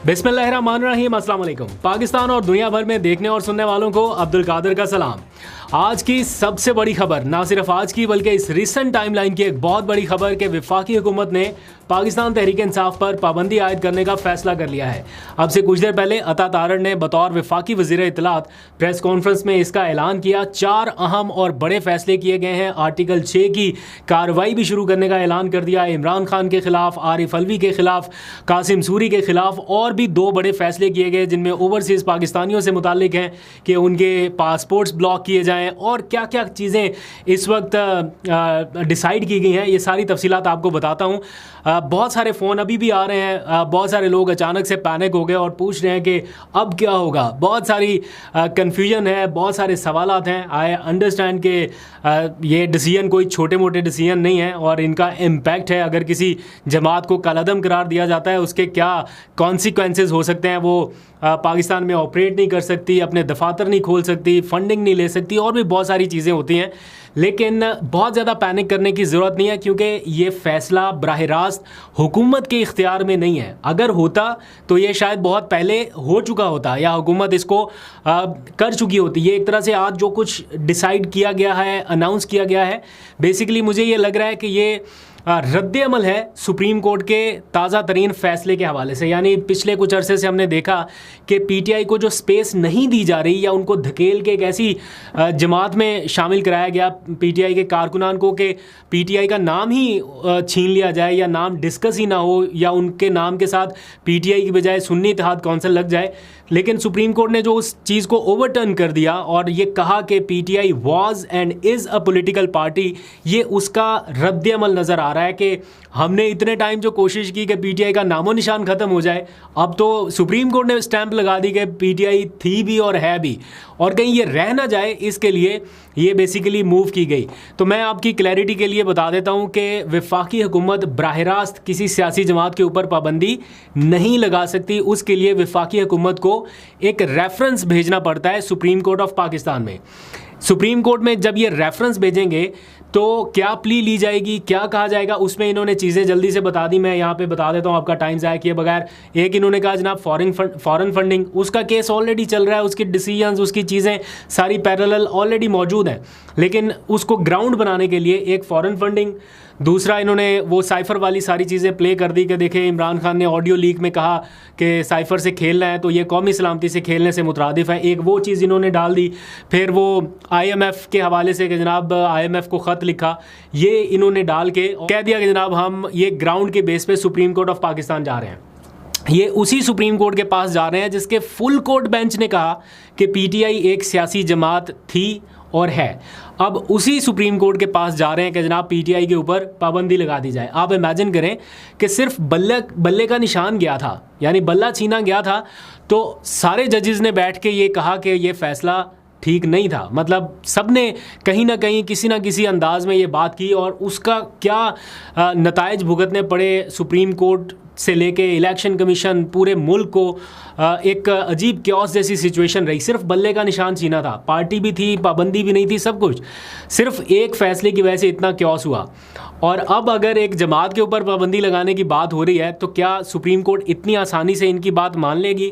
बिस्मिल्लाहिर्रहमानिर्रहीम, अस्सलाम वालेकुम। पाकिस्तान और दुनिया भर में देखने और सुनने वालों को अब्दुल कादिर का सलाम। आज की सबसे बड़ी खबर, ना सिर्फ आज की बल्कि इस रिसेंट टाइमलाइन की एक बहुत बड़ी खबर कि वफाकी हुकूमत ने पाकिस्तान तहरीक इंसाफ पर पाबंदी आयद करने का फैसला कर लिया है। अब से कुछ देर पहले अता तारड़ ने बतौर वफाकी वज़ीर इत्तलात प्रेस कॉन्फ्रेंस में इसका ऐलान किया। 4 अहम और बड़े फैसले किए गए हैं। आर्टिकल 6 की कार्रवाई भी शुरू करने का ऐलान कर दिया। इमरान खान के खिलाफ, आरिफ अलवी के खिलाफ, कासिम सूरी के खिलाफ और भी 2 बड़े फैसले किए गए जिनमें ओवरसीज़ पाकिस्तानियों से मुताल्लिक हैं कि उनके पासपोर्ट्स ब्लॉक किए जाएँ और क्या क्या चीज़ें इस वक्त डिसाइड की गई हैं। ये सारी तफसीलात आपको बताता हूँ। बहुत सारे फ़ोन अभी भी आ रहे हैं। बहुत सारे लोग अचानक से पैनिक हो गए और पूछ रहे हैं कि अब क्या होगा। बहुत सारी कन्फ्यूजन है, बहुत सारे सवालात हैं। आई अंडरस्टैंड कि ये डिसीजन कोई छोटे मोटे डिसीजन नहीं है और इनका इम्पैक्ट है। अगर किसी जमात को कलअदम करार दिया जाता है, उसके क्या कॉन्सिक्वेंसेस हो सकते हैं। वो पाकिस्तान में ऑपरेट नहीं कर सकती, अपने दफातर नहीं खोल सकती, फंडिंग नहीं ले सकती और भी बहुत सारी चीज़ें होती हैं। लेकिन बहुत ज़्यादा पैनिक करने की ज़रूरत नहीं है क्योंकि ये फ़ैसला बराह रास्त हुकूमत के इख्तियार में नहीं है। अगर होता तो ये शायद बहुत पहले हो चुका होता या हुकूमत इसको कर चुकी होती। ये एक तरह से आज जो कुछ डिसाइड किया गया है, अनाउंस किया गया है, बेसिकली मुझे ये लग रहा है कि ये रद्द अमल है सुप्रीम कोर्ट के ताज़ा तरीन फ़ैसले के हवाले से। यानी पिछले कुछ अरसे से हमने देखा कि पीटीआई को जो स्पेस नहीं दी जा रही या उनको धकेल के एक ऐसी जमात में शामिल कराया गया पीटीआई के कारकुनान को कि पीटीआई का नाम ही छीन लिया जाए या नाम डिस्कस ही ना हो या उनके नाम के साथ पीटीआई की बजाय सुन्नी इत्तेहाद कौंसिल लग जाए। लेकिन सुप्रीम कोर्ट ने जो उस चीज़ को ओवरटर्न कर दिया और ये कहा कि PTI was and is a political party, ये उसका रद्द अमल नज़र आ रहा है कि हमने इतने टाइम जो कोशिश की कि पीटीआई का नामो निशान ख़त्म हो जाए, अब तो सुप्रीम कोर्ट ने स्टैंप लगा दी कि पीटीआई थी भी और है भी, और कहीं ये रह ना जाए इसके लिए ये बेसिकली मूव की गई। तो मैं आपकी क्लैरिटी के लिए बता देता हूँ कि वफाकी हुकूमत बराह रास्त किसी सियासी जमात के ऊपर पाबंदी नहीं लगा सकती। उसके लिए वफाकी हुकूमत को एक रेफरेंस भेजना पड़ता है सुप्रीम कोर्ट ऑफ पाकिस्तान में। सुप्रीम कोर्ट में जब ये रेफरेंस भेजेंगे तो क्या प्ली ली जाएगी, क्या कहा जाएगा, उसमें इन्होंने चीज़ें जल्दी से बता दी। मैं यहाँ पे बता देता हूँ आपका टाइम ज़ाया किए बगैर। एक इन्होंने कहा जनाब फॉरेन फंडिंग, उसका केस ऑलरेडी चल रहा है, उसकी डिसीजंस, उसकी चीज़ें सारी पैरेलल ऑलरेडी मौजूद हैं। लेकिन उसको ग्राउंड बनाने के लिए एक फॉरेन फंडिंग, दूसरा इन्होंने वो साइफ़र वाली सारी चीज़ें प्ले कर दी कि देखें इमरान खान ने ऑडियो लीक में कहा कि साइफ़र से खेलना है तो ये कौमी सलामती से खेलने से मुतरादिफ है। एक वो चीज़ इन्होंने डाल दी। फिर वो IMF के हवाले से कि जनाब IMF को ख़त लिखा, ये इन्होंने डाल के कह दिया कि जनाब हम ये ग्राउंड के बेस पे सुप्रीम कोर्ट ऑफ पाकिस्तान जा रहे हैं। ये उसी सुप्रीम कोर्ट के पास जा रहे हैं जिसके फुल कोर्ट बेंच ने कहा कि पीटीआई एक सियासी जमात थी और है। अब उसी सुप्रीम कोर्ट के पास जा रहे हैं कि जनाब पीटीआई के ऊपर पाबंदी लगा दी जाए। आप इमेजिन करें कि सिर्फ बल्ले का निशान गया था, यानी बल्ला छीना गया था, तो सारे जजेस ने बैठ के ये कहा कि ये फ़ैसला ठीक नहीं था। मतलब सब ने कहीं ना कहीं किसी ना किसी अंदाज में ये बात की और उसका क्या नताइज भुगतने पड़े सुप्रीम कोर्ट से लेके इलेक्शन कमीशन, पूरे मुल्क को एक अजीब क्योस जैसी सिचुएशन रही। सिर्फ बल्ले का निशान छीना था, पार्टी भी थी, पाबंदी भी नहीं थी, सब कुछ सिर्फ एक फ़ैसले की वजह से इतना क्योस हुआ। और अब अगर एक जमात के ऊपर पाबंदी लगाने की बात हो रही है तो क्या सुप्रीम कोर्ट इतनी आसानी से इनकी बात मान लेगी?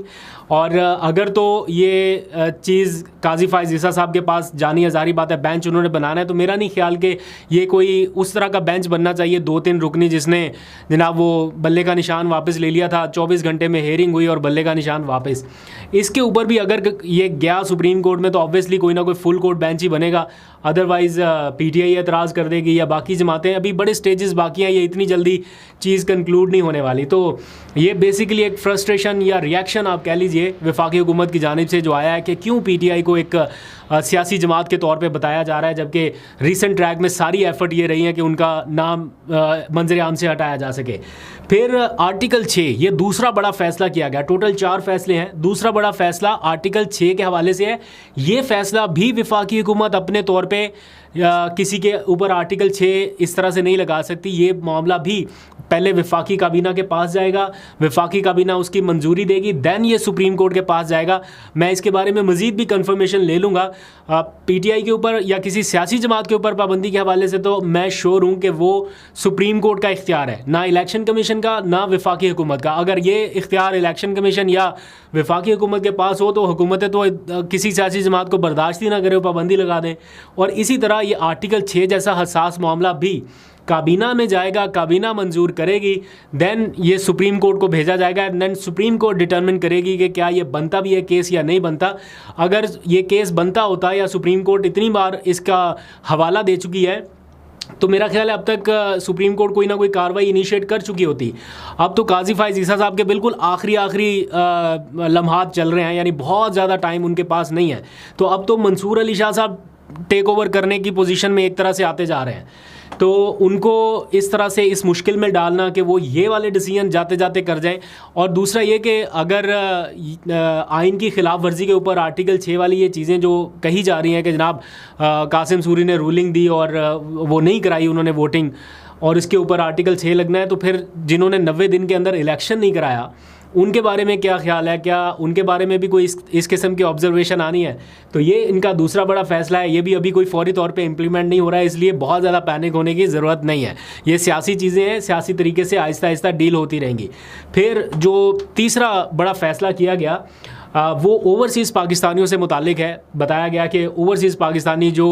और अगर तो ये चीज़ काजी फाइज ईसा साहब के पास जानी है, ज़ाहिर बात है बेंच उन्होंने बनाना है, तो मेरा नहीं ख्याल कि ये कोई उस तरह का बेंच बनना चाहिए 2-3 रुकनी जिसने जनाब वो बल्ले का निशान वापस ले लिया था, 24 घंटे में हेयरिंग हुई और बल्ले का निशान वापस। इसके ऊपर भी अगर ये गया सुप्रीम कोर्ट में तो ऑब्वियसली कोई ना कोई फुल कोर्ट बेंच ही बनेगा। अदरवाइज़ पीटीआई एतराज़ कर देगी या बाकी जमातें, अभी बड़े स्टेजेस बाकी हैं, ये इतनी जल्दी चीज़ कंक्लूड नहीं होने वाली। तो ये बेसिकली एक फ्रस्ट्रेशन या रिएक्शन आप कह लीजिए वफाकी हुकूमत की जानिब से जो आया है कि क्यों पीटीआई को एक सियासी जमात के तौर पे बताया जा रहा है, जबकि रीसेंट ट्रैक में सारी एफर्ट ये रही है कि उनका नाम मंजर आम से हटाया जा सके। फिर आर्टिकल 6, ये दूसरा बड़ा फैसला किया गया। टोटल 4 फैसले हैं। दूसरा बड़ा फैसला आर्टिकल 6 के हवाले से है। ये फैसला भी वफाकी हुकूमत अपने तौर पे किसी के ऊपर आर्टिकल 6 इस तरह से नहीं लगा सकती। ये मामला भी पहले वफाकी काबीना के पास जाएगा, वफाकी काबीना उसकी मंजूरी देगी, दैन ये सुप्रीम कोर्ट के पास जाएगा। मैं इसके बारे में मज़ीद भी कंफर्मेशन ले लूँगा पीटीआई के ऊपर या किसी सियासी जमात के ऊपर पाबंदी के हवाले से तो मैं श्योर हूँ कि वो सुप्रीम कोर्ट का इख्तियार है, ना इलेक्शन कमीशन का, ना वफाकी हुकूमत का। अगर ये इख्तियार इलेक्शन कमीशन या वफाकी हुकूमत के पास हो तो हुकूमतें तो किसी सियासी जमात को बर्दाश्त ही ना करे, पाबंदी लगा दें। और इसी तरह ये आर्टिकल 6 जैसा हसास मामला भी काबीना में जाएगा, काबीना मंजूर करेगी, देन ये सुप्रीम कोर्ट को भेजा जाएगा and then supreme court determine करेगी कि क्या ये बनता भी है केस या नहीं बनता। अगर ये केस बनता होता या सुप्रीम कोर्ट इतनी बार इसका हवाला दे चुकी है तो मेरा ख्याल है अब तक सुप्रीम कोर्ट कोई ना कोई कार्रवाई इनिशिएट कर चुकी होती। अब तो काजी फायज़ ईसा साहब के बिल्कुल आखिरी लम्हात चल रहे हैं, यानी बहुत ज़्यादा टाइम उनके पास नहीं है। तो अब तो मंसूर अली शाह साहब टेक ओवर करने की पोजीशन में एक तरह से आते जा रहे हैं, तो उनको इस तरह से इस मुश्किल में डालना कि वो ये वाले डिसीजन जाते जाते कर जाएं। और दूसरा ये कि अगर आइन की खिलाफ वर्जी के ऊपर आर्टिकल 6 वाली ये चीज़ें जो कही जा रही हैं कि जनाब कासिम सूरी ने रूलिंग दी और वो नहीं कराई उन्होंने वोटिंग, और इसके ऊपर आर्टिकल 6 लगना है, तो फिर जिन्होंने 90 दिन के अंदर इलेक्शन नहीं कराया उनके बारे में क्या ख्याल है, क्या उनके बारे में भी कोई इस किस्म की ऑब्जर्वेशन आनी है? तो ये इनका दूसरा बड़ा फैसला है, ये भी अभी कोई फौरी तौर पे इम्प्लीमेंट नहीं हो रहा है, इसलिए बहुत ज़्यादा पैनिक होने की ज़रूरत नहीं है। ये सियासी चीज़ें हैं, सियासी तरीके से आहिस्ता आहिस्ता डील होती रहेंगी। फिर जो तीसरा बड़ा फैसला किया गया वो ओवरसीज़ पाकिस्तानियों से मुतालिक है। बताया गया कि ओवरसीज़ पाकिस्तानी जो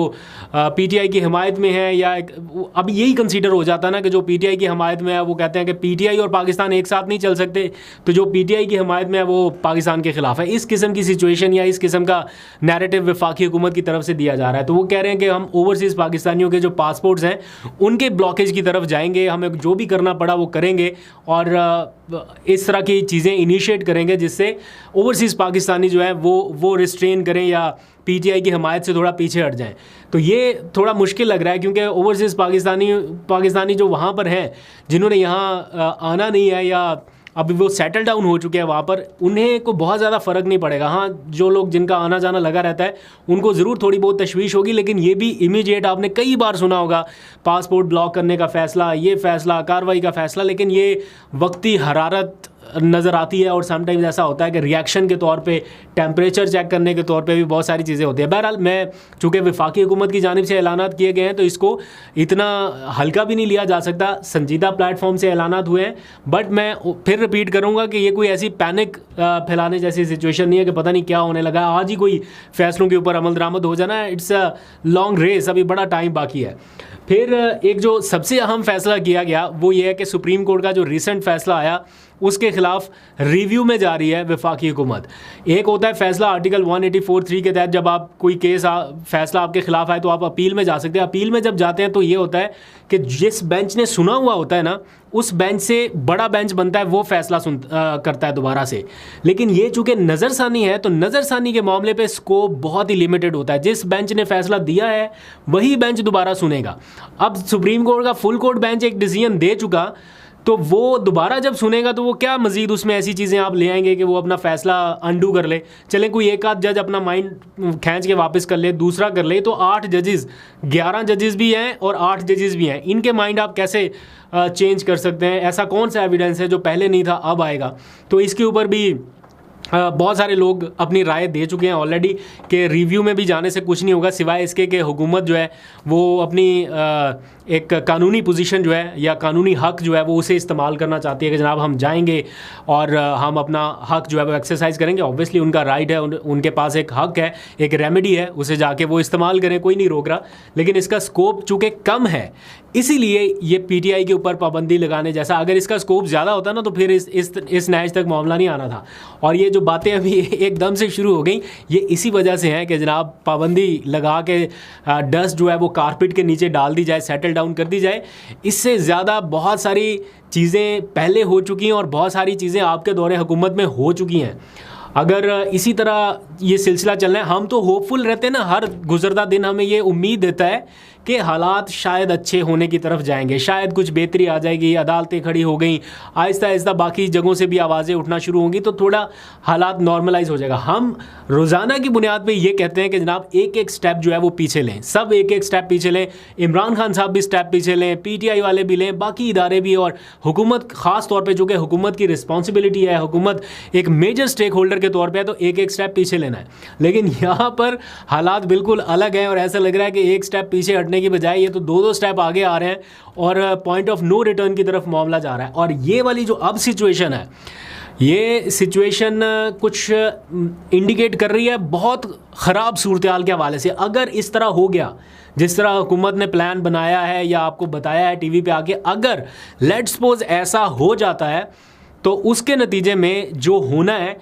पीटीआई की हिमायत में है, या अब यही कंसीडर हो जाता ना कि जो पीटीआई की हिमायत में है वो कहते हैं कि पीटीआई और पाकिस्तान एक साथ नहीं चल सकते, तो जो पीटीआई की हिमायत में है वो पाकिस्तान के ख़िलाफ़ है। इस किस्म की सिचुएशन या इस किस्म का नैरेटिव वफाकी हुकूमत की तरफ से दिया जा रहा है। तो वो कह रहे हैं कि हम ओवरसीज़ पाकिस्तानियों के जो पासपोर्ट्स हैं उनके ब्लॉकेज की तरफ जाएंगे, हमें जो भी करना पड़ा वो करेंगे और इस तरह की चीज़ें इनिशिएट करेंगे जिससे ओवरसीज़ पाकिस्तानी जो है वो रिस्ट्रेन करें या पीटीआई की हमायत से थोड़ा पीछे हट जाएं। तो ये थोड़ा मुश्किल लग रहा है क्योंकि ओवरसीज़ पाकिस्तानी जो वहाँ पर हैं, जिन्होंने यहाँ आना नहीं है या अभी वो सेटल डाउन हो चुके हैं वहाँ पर, उन्हें को बहुत ज़्यादा फ़र्क नहीं पड़ेगा। हाँ, जो लोग जिनका आना जाना लगा रहता है उनको ज़रूर थोड़ी बहुत तशवीश होगी, लेकिन ये भी इमीडिएट, आपने कई बार सुना होगा पासपोर्ट ब्लॉक करने का फ़ैसला, ये फ़ैसला, कार्रवाई का फ़ैसला, लेकिन ये वक्ती हरारत नज़र आती है और समटाइम्स ऐसा होता है कि रिएक्शन के तौर पे, टेम्परेचर चेक करने के तौर पे भी बहुत सारी चीज़ें होती हैं। बहरहाल मैं चूँकि वफाकी हुकूमत की जानिब से ऐलानात किए गए हैं तो इसको इतना हल्का भी नहीं लिया जा सकता, संजीदा प्लेटफॉर्म से ऐलानात हुए हैं। बट मैं फिर रिपीट करूँगा कि ये कोई ऐसी पैनिक फैलाने जैसी सिचुएशन नहीं है कि पता नहीं क्या होने लगा, आज ही कोई फैसलों के ऊपर अमल दरामद हो जाना है। इट्स अ लॉन्ग रेस, अभी बड़ा टाइम बाकी है। फिर एक जो सबसे अहम फैसला किया गया वो ये है कि सुप्रीम कोर्ट का जो रिसेंट फैसला आया उसके खिलाफ रिव्यू में जा रही है वफाकी हुकूमत। एक होता है फैसला आर्टिकल 184(3) के तहत, जब आप कोई केस फैसला आपके खिलाफ आए तो आप अपील में जा सकते हैं। अपील में जब जाते हैं तो ये होता है कि जिस बेंच ने सुना हुआ होता है ना, उस बेंच से बड़ा बेंच बनता है, वो फैसला करता है दोबारा से। लेकिन ये चूँकि नज़रसानी है तो नज़रसानी के मामले पे स्कोप बहुत ही लिमिटेड होता है। जिस बेंच ने फैसला दिया है वही बेंच दोबारा सुनेगा। अब सुप्रीम कोर्ट का फुल कोर्ट बेंच एक डिसीजन दे चुका, तो वो दोबारा जब सुनेगा तो वो क्या मज़ीद उसमें ऐसी चीज़ें आप ले आएंगे कि वो अपना फ़ैसला अंडू कर ले। चलें कोई एक आध जज अपना माइंड खींच के वापस कर ले, दूसरा कर ले, तो 8 जजेस, 11 जजेस भी हैं और 8 जजेस भी हैं, इनके माइंड आप कैसे चेंज कर सकते हैं? ऐसा कौन सा एविडेंस है जो पहले नहीं था अब आएगा? तो इसके ऊपर भी बहुत सारे लोग अपनी राय दे चुके हैं ऑलरेडी कि रिव्यू में भी जाने से कुछ नहीं होगा, सिवाय इसके कि हुकूमत जो है वो अपनी एक कानूनी पोजीशन जो है या कानूनी हक जो है वो उसे इस्तेमाल करना चाहती है कि जनाब हम जाएंगे और हम अपना हक जो है वो एक्सरसाइज करेंगे। ऑब्वियसली उनका राइट है, उनके पास एक हक है, एक रेमेडी है, उसे जाके वो इस्तेमाल करें, कोई नहीं रोक रहा। लेकिन इसका स्कोप चूँकि कम है इसीलिए ये पीटीआई के ऊपर पाबंदी लगाने जैसा, अगर इसका स्कोप ज़्यादा होता ना तो फिर इस नैच तक मामला नहीं आना था। और ये जो बातें अभी एकदम से शुरू हो गई ये इसी वजह से हैं कि जनाब पाबंदी लगा के डस्ट जो है वो कारपेट के नीचे डाल दी जाए, सेटल डाउन कर दी जाए। इससे ज़्यादा बहुत सारी चीज़ें पहले हो चुकी हैं और बहुत सारी चीज़ें आपके दौरे हुकूमत में हो चुकी हैं। अगर इसी तरह ये सिलसिला चलना है, हम तो होपफुल रहते हैं ना, हर गुजरता दिन हमें ये उम्मीद देता है कि हालात शायद अच्छे होने की तरफ जाएंगे, शायद कुछ बेहतरी आ जाएगी, अदालतें खड़ी हो गई, आहिस्ता आहिस्ता बाकी जगहों से भी आवाज़ें उठना शुरू होंगी तो थोड़ा हालात नॉर्मलाइज हो जाएगा। हम रोज़ाना की बुनियाद पे ये कहते हैं कि जनाब एक एक स्टेप जो है वो पीछे लें, सब एक एक स्टेप पीछे लें, इमरान खान साहब भी स्टेप पीछे लें, पीटीआई वाले भी लें, बाकी इदारे भी, और हुकूमत ख़ास तौर पर जो कि हुकूमत की रिस्पॉन्सिबिलिटी है, हुकूमत एक मेजर स्टेक होल्डर के तौर पर है, तो एक एक स्टेप पीछे लें। लेना है। लेकिन यहाँ पर हालात बिल्कुल अलग हैं और ऐसा लग रहा है कि एक स्टेप पीछे हटने की बजाय ये तो 2-2 स्टेप आगे आ रहे हैं और पॉइंट ऑफ नो रिटर्न की तरफ मामला जा रहा है। और ये वाली जो अब सिचुएशन है, ये सिचुएशन कुछ इंडिकेट कर रही है बहुत ख़राब सूरत हाल के हवाले से। अगर इस तरह हो गया जिस तरह हुकूमत ने प्लान बनाया है या आपको बताया है टीवी पे आके, अगर लेट्स सपोज ऐसा हो जाता है तो उसके नतीजे में जो होना है,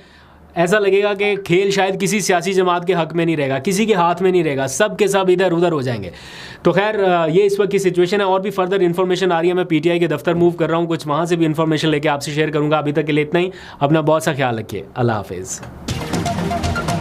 ऐसा लगेगा कि खेल शायद किसी सियासी जमात के हक में नहीं रहेगा, किसी के हाथ में नहीं रहेगा, सब के सब इधर उधर हो जाएंगे। तो खैर ये इस वक्त की सिचुएशन है। और भी फर्दर इन्फॉर्मेशन आ रही है, मैं पीटीआई के दफ्तर मूव कर रहा हूँ, कुछ वहाँ से भी इन्फॉर्मेशन लेके आपसे शेयर करूँगा। अभी तक के लिए इतना ही। अपना बहुत सा ख्याल रखिए। अल्लाह हाफिज़।